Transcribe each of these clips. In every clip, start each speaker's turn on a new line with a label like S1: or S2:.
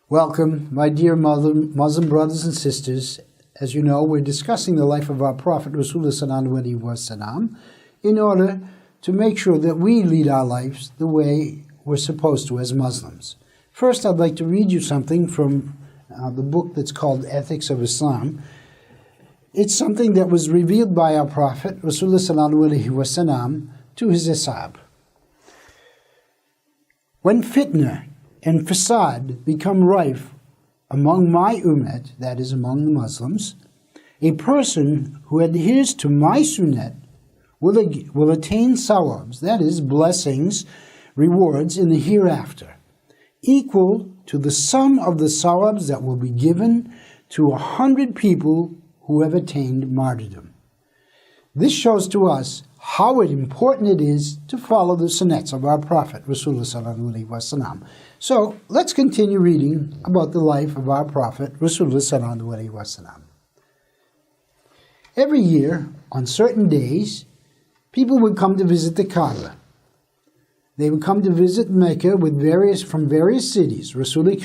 S1: Welcome, my dear Muslim brothers and sisters. As you know, we're discussing the life of our Prophet, Rasûl-i, in order to make sure that we lead our lives the way we're supposed to as Muslims. First, I'd like to read you something from the book that's called Ethics of Islam. It's something that was revealed by our Prophet, Rasûl-i, to his ashab. When fitna and fasad become rife among my ummah, that is among the Muslims, a person who adheres to my sunnat will attain sawabs, that is blessings, rewards in the hereafter, equal to the sum of the sawabs that will be given to 100 people who have attained martyrdom. This shows to us how important it is to follow the sunnats of our Prophet, Rasûl-i. So, let's continue reading about the life of our Prophet, Rasûl-i. Every year, on certain days, people would come to visit the Kâ'ba. They would come to visit Mecca from various cities. Rasûl-i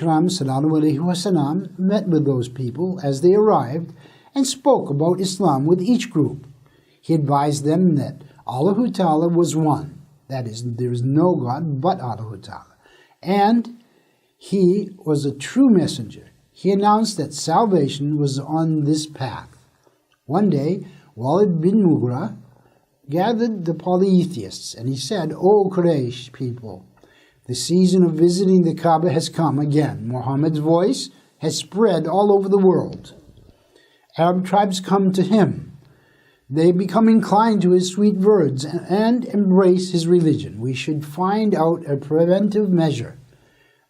S1: met with those people as they arrived and spoke about Islam with each group. He advised them that Allahu Ta'ala was one, that is, there is no God but Allahu Ta'ala, and He was a true messenger. He announced that salvation was on this path. One day, Walîd bin Mugîra gathered the polytheists, and he said, "O Quraysh people, the season of visiting the Kâbe has come again. Muhammad's voice has spread all over the world. Arab tribes come to him. They become inclined to his sweet words and embrace his religion. We should find out a preventive measure.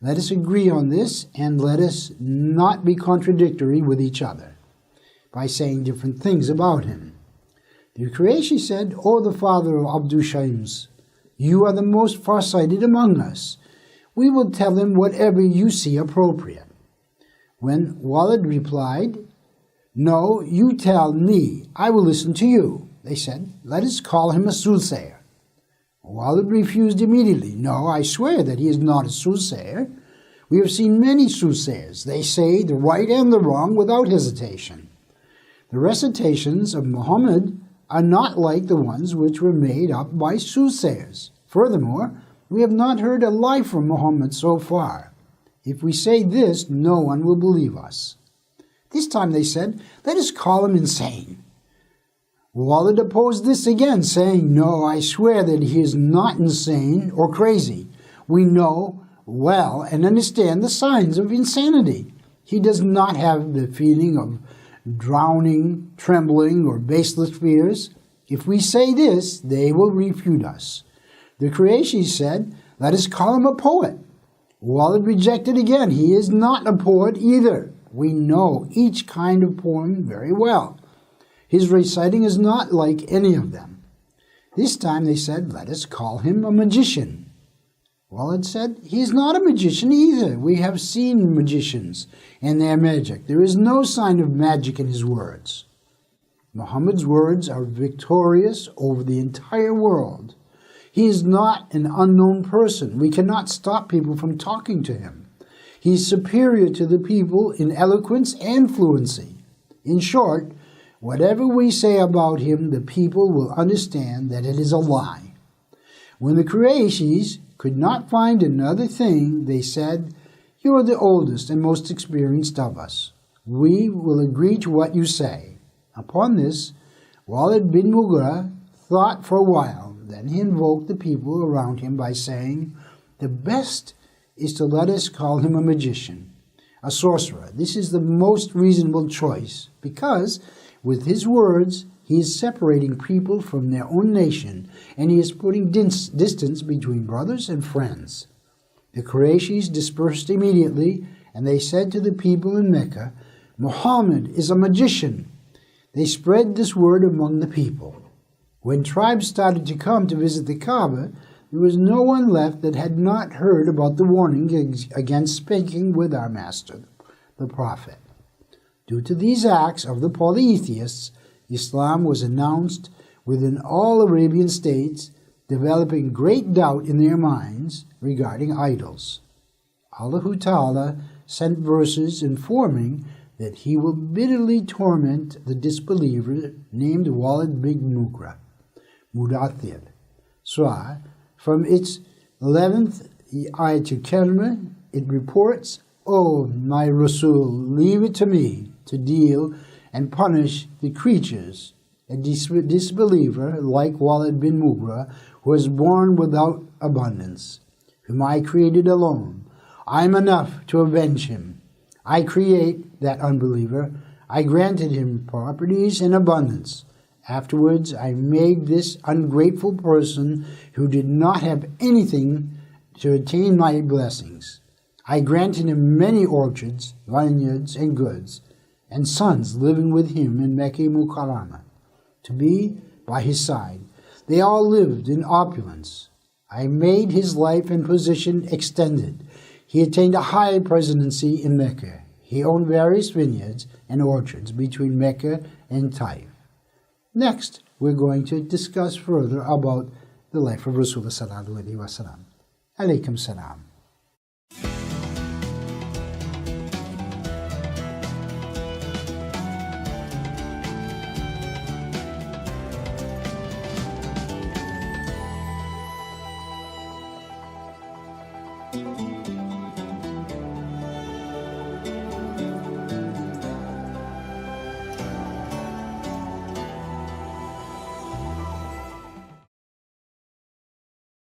S1: Let us agree on this, and let us not be contradictory with each other by saying different things about him." The Qurayshîs said, "O the father of Abdishams, you are the most farsighted among us. We will tell him whatever you see appropriate." When Walid replied, "No, you tell me, I will listen to you," they said, "Let us call him a soothsayer." Walid refused immediately. "No, I swear that he is not a soothsayer. We have seen many soothsayers. They say the right and the wrong without hesitation. The recitations of Muhammad are not like the ones which were made up by soothsayers. Furthermore, we have not heard a lie from Muhammad so far. If we say this, no one will believe us." This time they said, "Let us call him insane." Walid opposed this again, saying, "No, I swear that he is not insane or crazy. We know well and understand the signs of insanity. He does not have the feeling of drowning, trembling, or baseless fears. If we say this, they will refute us." The Qurayshîs said, "Let us call him a poet." Walid rejected again. "He is not a poet either. We know each kind of poem very well. His reciting is not like any of them." This time they said, "Let us call him a magician." Walid said, "He is not a magician either. We have seen magicians and their magic. There is no sign of magic in his words. Muhammad's words are victorious over the entire world. He is not an unknown person. We cannot stop people from talking to him. He is superior to the people in eloquence and fluency. In short, whatever we say about him, the people will understand that it is a lie." When the Qurayshîs could not find another thing, they said, "You are the oldest and most experienced of us. We will agree to what you say." Upon this, Walîd bin Mugîra thought for a while. Then he invoked the people around him by saying, "The best is to let us call him a magician, a sorcerer. This is the most reasonable choice, because with his words he is separating people from their own nation, and he is putting distance between brothers and friends." The Qurayshîs dispersed immediately, and they said to the people in Mecca, "Muhammad is a magician." They spread this word among the people. When tribes started to come to visit the Kâ'ba, there was no one left that had not heard about the warning against speaking with our master, the Prophet. Due to these acts of the polytheists, Islam was announced within all Arabian states, developing great doubt in their minds regarding idols. Allahu Ta'ala sent verses informing that he will bitterly torment the disbeliever named Walîd bin Mugîra, Mudathir. Surah, from its 11th ayat Kâ'ba, it reports, "O my Rasûl, leave it to me to deal and punish the creatures." A disbeliever like Walîd bin Mugîra, who was born without abundance, whom I created alone. I am enough to avenge him. I create that unbeliever. I granted him properties in abundance. Afterwards, I made this ungrateful person who did not have anything to attain my blessings. I granted him many orchards, vineyards, and goods, and sons living with him in Mecca Mukarramah, to be by his side. They all lived in opulence. I made his life and position extended. He attained a high presidency in Mecca. He owned various vineyards and orchards between Mecca and Taif. Next, we're going to discuss further about the life of Rasûl sallallahu alaihi wasallam. Alaikum salam.